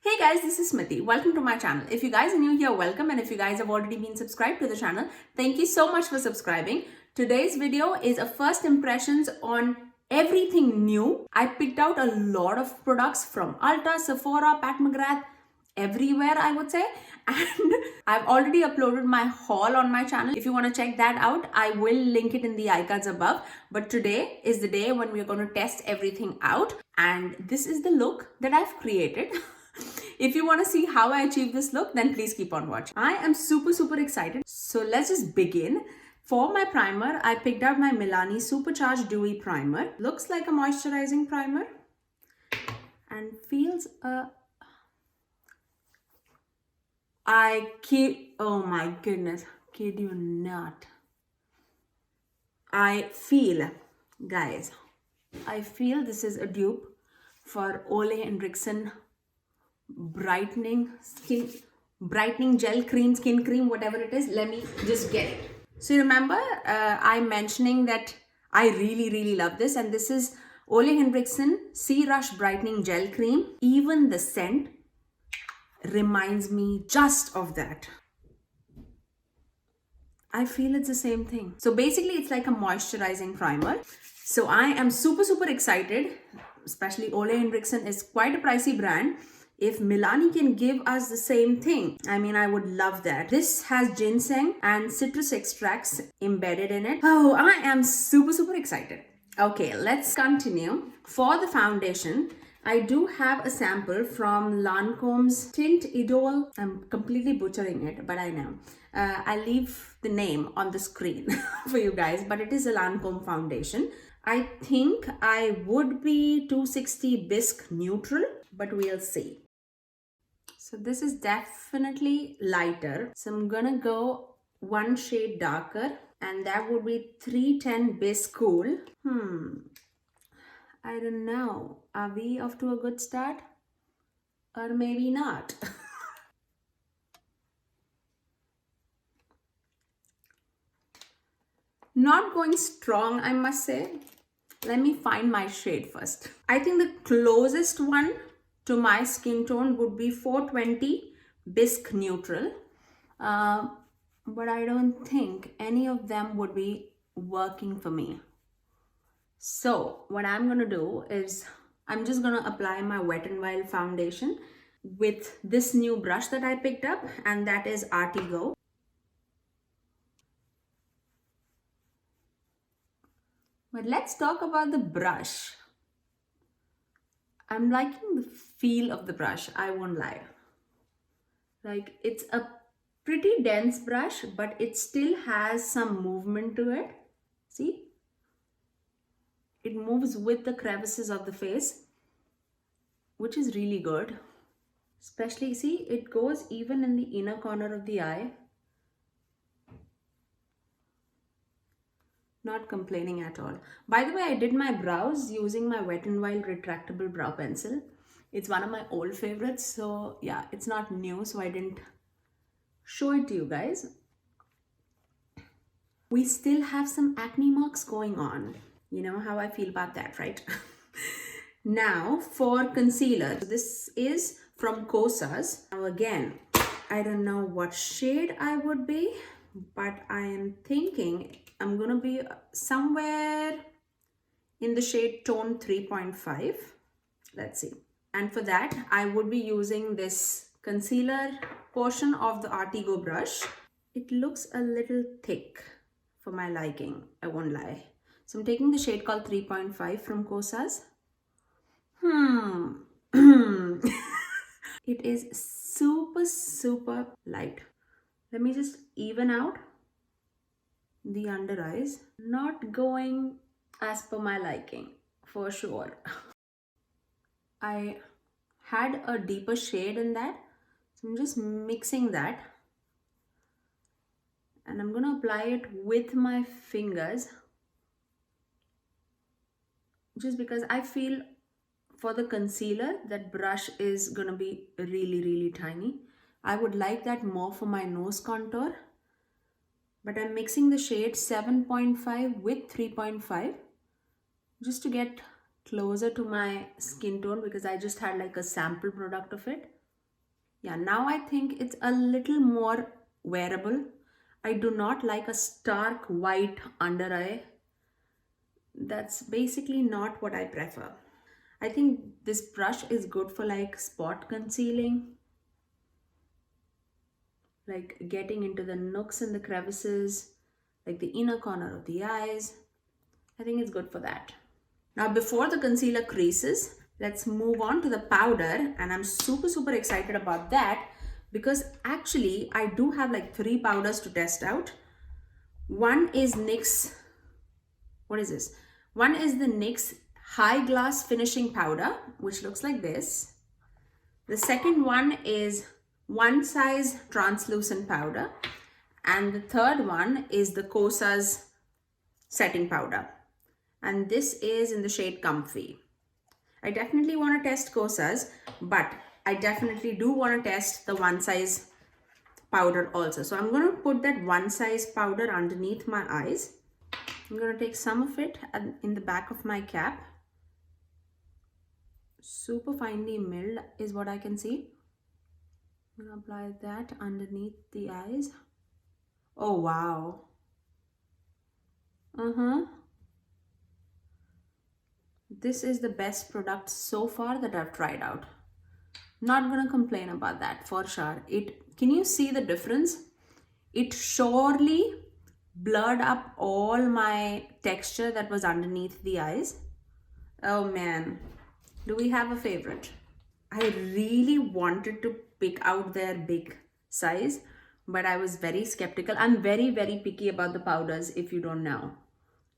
Hey guys, this is Smithy. Welcome to my channel. If you guys are new here, welcome. And if you guys have already been subscribed to the channel, thank you so much for subscribing. Today's video is a first impressions on everything new. I picked out a lot of products from Ulta, Sephora, Pat McGrath, everywhere I would say. And I've already uploaded my haul on my channel. If you want to check that out, I will link it in the iCards above. But today is the day when we're going to test everything out. And this is the look that I've created. If you want to see how I achieve this look, then please keep on watching. I am super excited. So let's just begin. For my primer, I picked out my Milani Supercharged Dewy Primer. Looks like a moisturizing primer and feels oh my goodness, kid you not. I feel this is a dupe for Ole Henriksen brightening gel cream, skin cream, whatever it is. Let me just get it. So remember I'm mentioning that I really love this, and this is Ole Henriksen Sea Rush brightening gel cream. Even the scent reminds me just of that. I feel it's the same thing. So basically it's like a moisturizing primer. So I am super excited, especially Ole Henriksen is quite a pricey brand. If Milani can give us the same thing, I mean, I would love that. This has ginseng and citrus extracts embedded in it. Oh, I am super excited. Okay, let's continue. For the foundation, I do have a sample from Lancome's Tint Idol. I'm completely butchering it, but I know. I'll leave the name on the screen for you guys, but it is a Lancome foundation. I think I would be 260 bisque neutral, but we'll see. So this is definitely lighter. So I'm gonna go one shade darker, and that would be 310 bisque cool. I don't know. Are we off to a good start? Or maybe not? Not going strong, I must say. Let me find my shade first. I think the closest one to my skin tone would be 420 bisque neutral. But I don't think any of them would be working for me. So what I'm going to do is I'm just going to apply my Wet n Wild foundation with this new brush that I picked up, and that is Artigo. But let's talk about the brush. I'm liking the feel of the brush, I won't lie. Like, it's a pretty dense brush, but it still has some movement to it. See? It moves with the crevices of the face, which is really good. Especially, see, it goes even in the inner corner of the eye. Not complaining at all. By the way, I did my brows using my Wet n Wild retractable brow pencil. It's one of my old favorites, so yeah, it's not new, so I didn't show it to you guys. We still have some acne marks going on. You know how I feel about that, right? Now for concealer. This is from COSRX. Now again, I don't know what shade I would be, but I am thinking I'm gonna be somewhere in the shade tone 3.5. Let's see. And for that, I would be using this concealer portion of the Artigo brush. It looks a little thick for my liking, I won't lie. So I'm taking the shade called 3.5 from COSRX. It is super light. Let me just even out the under eyes. Not going as per my liking, for sure. I had a deeper shade in that, so I'm just mixing that, and I'm gonna apply it with my fingers, just because I feel for the concealer that brush is gonna be really tiny. I would like that more for my nose contour, but I'm mixing the shade 7.5 with 3.5 just to get closer to my skin tone, because I just had like a sample product of it. Yeah, now I think it's a little more wearable. I do not like a stark white under eye. That's basically not what I prefer. I think this brush is good for like spot concealing, like getting into the nooks and the crevices, like the inner corner of the eyes. I think it's good for that. Now before the concealer creases, let's move on to the powder, and I'm super excited about that because actually I do have like 3 powders to test out. One is NYX, what is this? One is the NYX High Glass Finishing Powder, which looks like this. The second one is One Size Translucent Powder. And the third one is the COSRX Setting Powder. And this is in the shade Comfy. I definitely want to test COSRX, but I definitely do want to test the One Size powder also. So I'm going to put that One Size powder underneath my eyes. I'm going to take some of it in the back of my cap. Super finely milled is what I can see. I'm going to apply that underneath the eyes. Oh, wow. This is the best product so far that I've tried out. Not going to complain about that for sure. Can you see the difference? It surely blurred up all my texture that was underneath the eyes. Oh man, do we have a favorite? I really wanted to pick out their big size, but I was very skeptical. I'm very picky about the powders, if you don't know.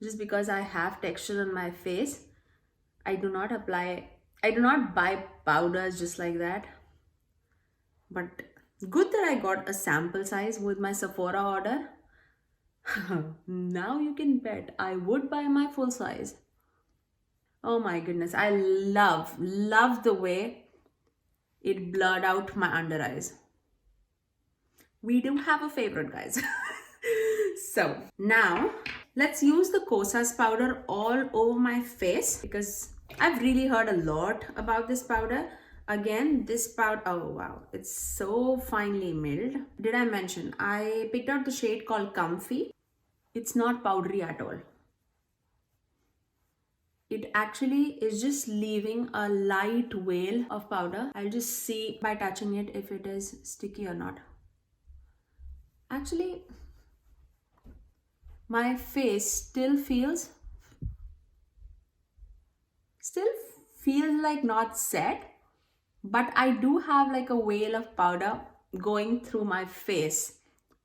Just because I have texture on my face, I do not buy powders just like that. But good that I got a sample size with my Sephora order. Now you can bet I would buy my full size. Oh my goodness, I love the way it blurred out my under eyes. We do have a favorite, guys. So now let's use the COSRX powder all over my face because I've really heard a lot about this powder. Again, this powder, oh wow, it's so finely milled. Did I mention I picked out the shade called Comfy? It's not powdery at all. It actually is just leaving a light veil of powder. I'll just see by touching it if it is sticky or not. Actually, my face still feels like not set, but I do have like a veil of powder going through my face,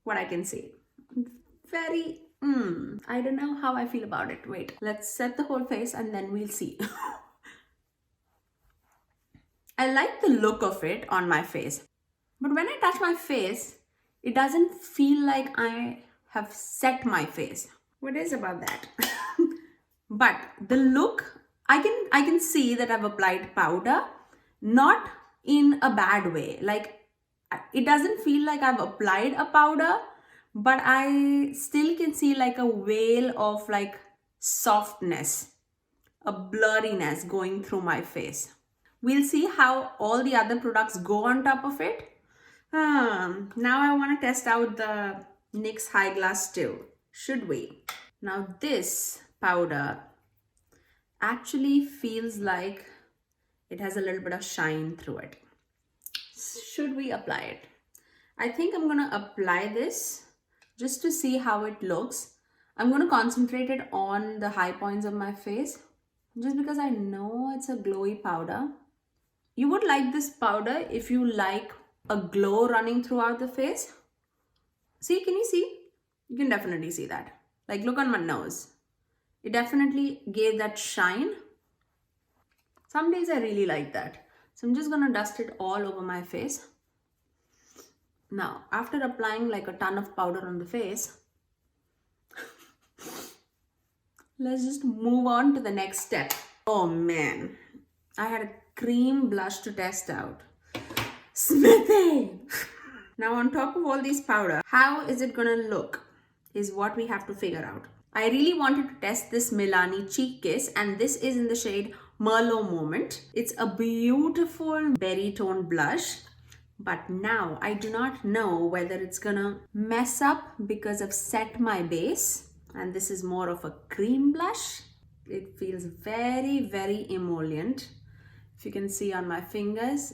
what I can see. Very I don't know how I feel about it. Wait, let's set the whole face and then we'll see. I like the look of it on my face, but when I touch my face, it doesn't feel like I have set my face. What is about that? But the look, I can see that I've applied powder, not in a bad way. Like it doesn't feel like I've applied a powder, but I still can see like a veil of like softness, a blurriness going through my face. We'll see how all the other products go on top of it. Now I want to test out the NYX High Glass too. Should we? Now this powder actually feels like it has a little bit of shine through it. Should we apply it? I think I'm going to apply this just to see how it looks. I'm going to concentrate it on the high points of my face just because I know it's a glowy powder. You would like this powder if you like a glow running throughout the face. See, can you see? You can definitely see that. Like look on my nose. It definitely gave that shine. Some days I really like that. So I'm just going to dust it all over my face. Now, after applying like a ton of powder on the face, let's just move on to the next step. Oh man, I had a cream blush to test out. Smithy! Now on top of all these powder, how is it gonna look is what we have to figure out. I really wanted to test this Milani Cheek Kiss, and this is in the shade Merlot Moment. It's a beautiful berry tone blush. But now I do not know whether it's gonna mess up because I've set my base, and this is more of a cream blush. It feels very, very emollient. If you can see on my fingers,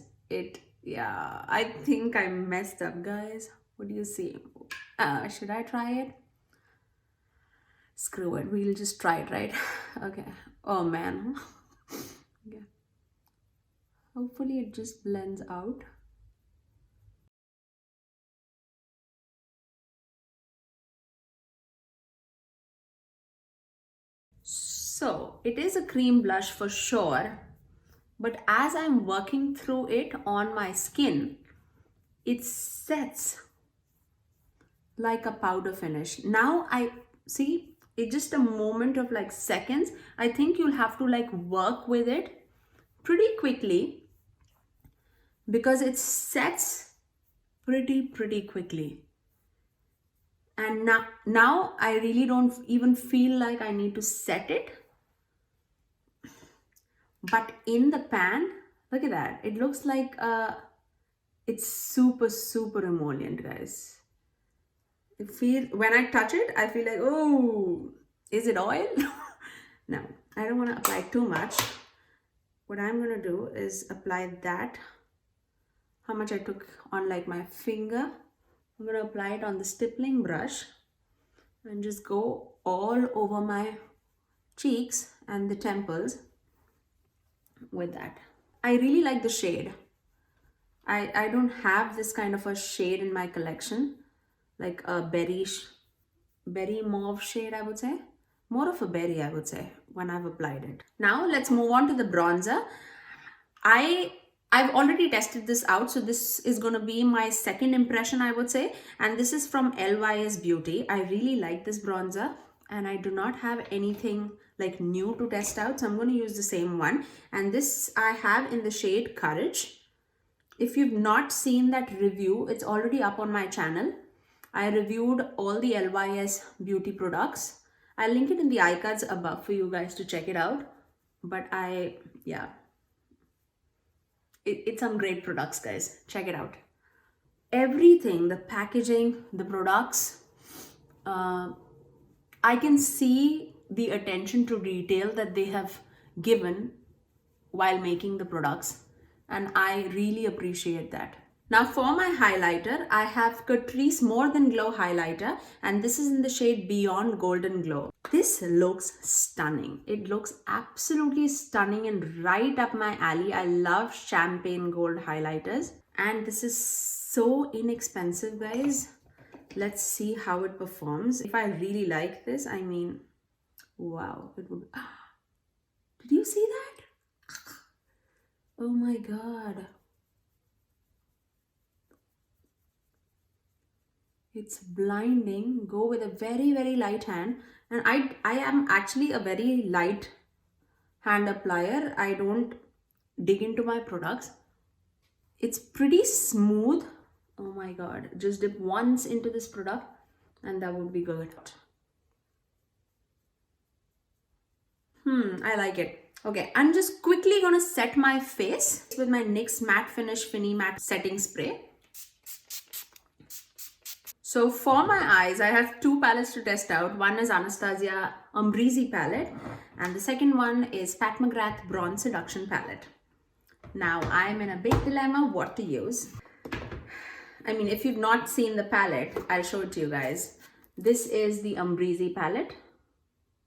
yeah, I think I messed up, guys. What do you see? Should I try it? Screw it, we'll just try it, right? Okay. Oh man. Okay. Hopefully it just blends out. So it is a cream blush for sure, but as I'm working through it on my skin, it sets like a powder finish. Now I see it just a moment of like seconds. I think you'll have to like work with it pretty quickly because it sets pretty quickly. And now I really don't even feel like I need to set it. But in the pan, look at that. It looks like it's super emollient, guys. When I touch it, I feel like, oh, is it oil? No, I don't want to apply too much. What I'm going to do is apply that, how much I took on like my finger. I'm going to apply it on the stippling brush and just go all over my cheeks and the temples with that. I really like the shade. I don't have this kind of a shade in my collection, like a berry mauve shade, I would say. More of a berry, I would say, when I've applied it. Now let's move on to the bronzer. I've already tested this out, so this is going to be my second impression, I would say, and this is from LYS Beauty. I really like this bronzer and I do not have anything like new to test out, so I'm going to use the same one, and this I have in the shade Courage. If you've not seen that review, it's already up on my channel. I reviewed all the LYS Beauty products. I'll link it in the iCards above for you guys to check it out. But yeah, it's some great products, guys. Check it out. Everything, the packaging, the products, I can see the attention to detail that they have given while making the products, and I really appreciate that. Now for my highlighter, I have Catrice More Than Glow highlighter, and this is in the shade Beyond Golden Glow. This looks stunning. It looks absolutely stunning and right up my alley. I love champagne gold highlighters, and this is so inexpensive, guys. Let's see how it performs. If I really like this, I mean, wow, it would. Did you see that? Oh my god. It's blinding. Go with a very light hand, and I am actually a very light hand applier. I don't dig into my products. It's pretty smooth. Oh my god, just dip once into this product and that would be good. I like it. Okay, I'm just quickly gonna set my face with my NYX Matte Finish Fini Matte Setting Spray. So for my eyes, I have two palettes to test out. One is Anastasia Umbreezy palette, and the second one is Pat McGrath Bronze Seduction palette. Now I'm in a big dilemma what to use. I mean, if you've not seen the palette, I'll show it to you guys. This is the Umbreezy palette,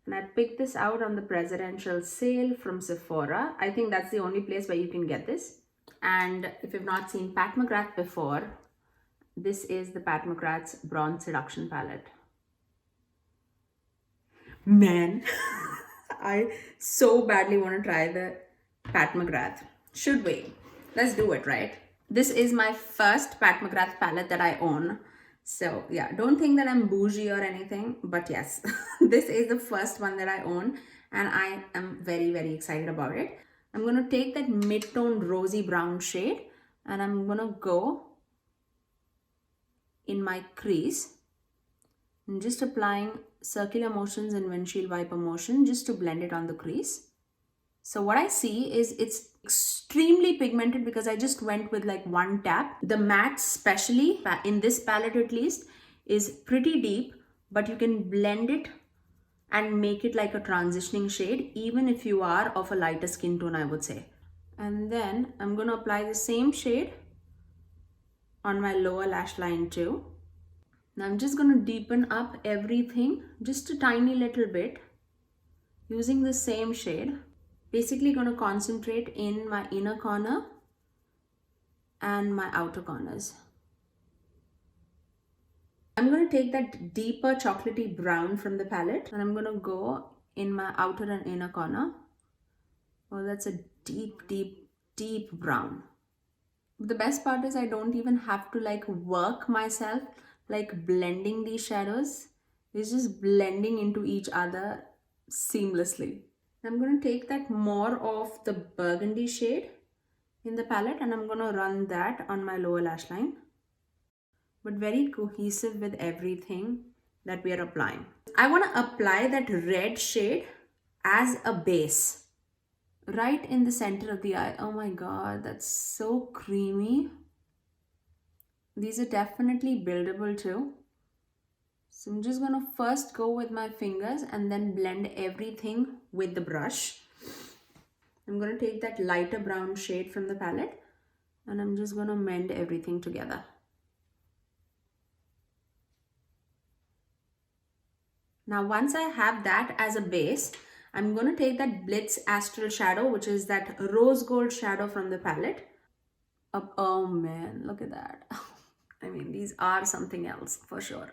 and I picked this out on the presidential sale from Sephora. I think that's the only place where you can get this. And if you've not seen Pat McGrath before, this is the Pat McGrath's Bronze Seduction palette. Man, I so badly want to try the Pat McGrath. Should we? Let's do it, right? This is my first Pat McGrath palette that I own. So yeah, don't think that I'm bougie or anything, but yes, this is the first one that I own and I am very excited about it. I'm going to take that mid-toned rosy brown shade and I'm going to go in my crease and just applying circular motions and windshield wiper motion just to blend it on the crease. So what I see is extremely pigmented because I just went with like one tap. The matte, especially in this palette at least, is pretty deep, but you can blend it and make it like a transitioning shade even if you are of a lighter skin tone, I would say. And then I'm going to apply the same shade on my lower lash line too. Now I'm just going to deepen up everything just a tiny little bit using the same shade. Basically going to concentrate in my inner corner and my outer corners. I'm going to take that deeper chocolatey brown from the palette and I'm going to go in my outer and inner corner. Oh, that's a deep, deep, deep brown. The best part is I don't even have to like work myself, like blending these shadows. It's just blending into each other seamlessly. I'm going to take that more of the burgundy shade in the palette and I'm going to run that on my lower lash line. But very cohesive with everything that we are applying. I want to apply that red shade as a base right in the center of the eye. Oh my god, that's so creamy. These are definitely buildable too. So I'm just going to first go with my fingers and then blend everything with the brush. I'm going to take that lighter brown shade from the palette and I'm just going to mend everything together. Now once I have that as a base, I'm going to take that Blitz Astral Shadow, which is that rose gold shadow from the palette. Oh man, look at that. I mean, these are something else for sure.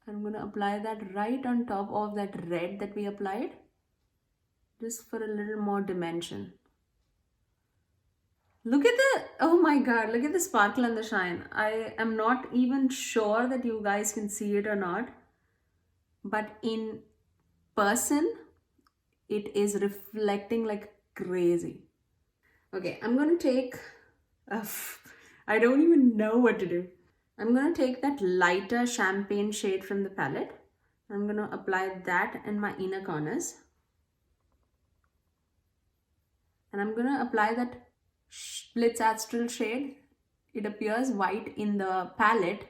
I'm going to apply that right on top of that red that we applied, just for a little more dimension. Look at the, oh my god, look at the sparkle and the shine. I am not even sure that you guys can see it or not, but in person, it is reflecting like crazy. Okay, I'm going to take, I don't even know what to do. I'm going to take that lighter champagne shade from the palette. I'm going to apply that in my inner corners. And I'm going to apply that Blitz Astral shade. It appears white in the palette,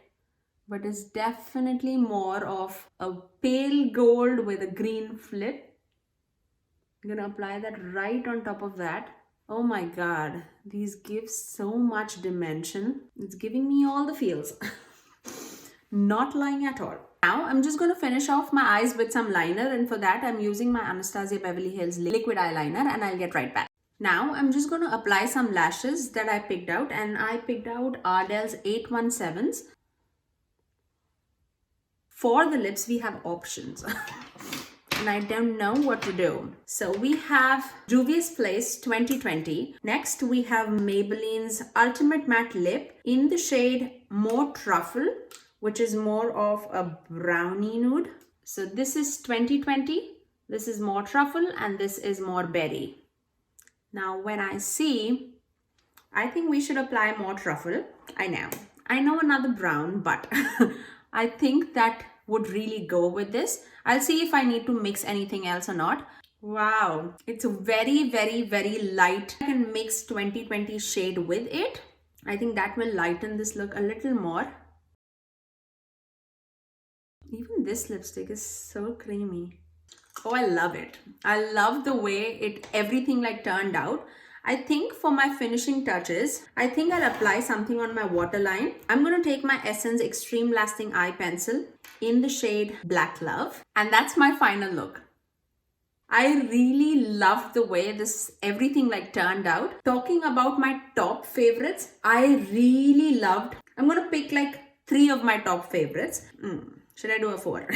but is definitely more of a pale gold with a green flip. I'm going to apply that right on top of that. Oh my god, these give so much dimension. It's giving me all the feels. Not lying at all. Now I'm just going to finish off my eyes with some liner, and for that I'm using my Anastasia Beverly Hills liquid eyeliner, and I'll get right back. Now I'm just going to apply some lashes that I picked out, and I picked out Ardell's 817s. For the lips we have options. And I don't know what to do. So we have Juvia's Place 2020. Next we have Maybelline's Ultimate Matte Lip in the shade More Truffle, which is more of a brownie nude. So this is 2020, this is More Truffle, and this is More Berry. Now when I think we should apply More Truffle. I know another brown, but I think that would really go with this. I'll see if I need to mix anything else or not. Wow, it's a very, very, very light. I can mix 2020 shade with it. I think that will lighten this look a little more. Even this lipstick is so creamy. Oh, I love it. I love the way everything like turned out. I think for my finishing touches, I think I'll apply something on my waterline. I'm going to take my Essence Extreme Lasting Eye Pencil in the shade Black Love. And that's my final look. I really love the way everything like turned out. Talking about my top favorites, I really loved. I'm going to pick like 3 of my top favorites. Should I do a 4?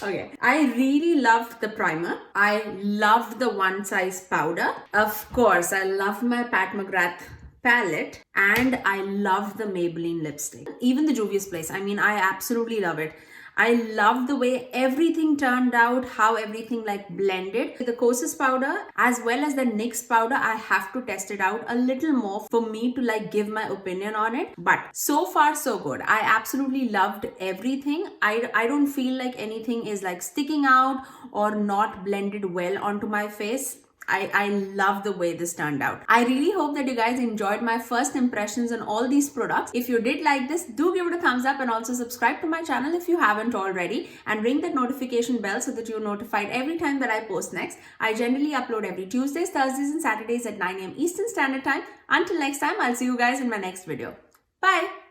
Okay. I really loved the primer. I loved the One Size powder. Of course, I love my Pat McGrath palette, and I love the Maybelline lipstick. Even the Juvia's Place. I mean, I absolutely love it. I love the way everything turned out, how everything like blended. The COSRX powder as well as the NYX powder, I have to test it out a little more for me to like give my opinion on it. But so far so good. I absolutely loved everything. I don't feel like anything is like sticking out or not blended well onto my face. I love the way this turned out. I really hope that you guys enjoyed my first impressions on all these products. If you did like this, do give it a thumbs up and also subscribe to my channel if you haven't already, and ring that notification bell so that you're notified every time that I post next. I generally upload every Tuesdays, Thursdays and Saturdays at 9 a.m. Eastern Standard Time. Until next time, I'll see you guys in my next video. Bye!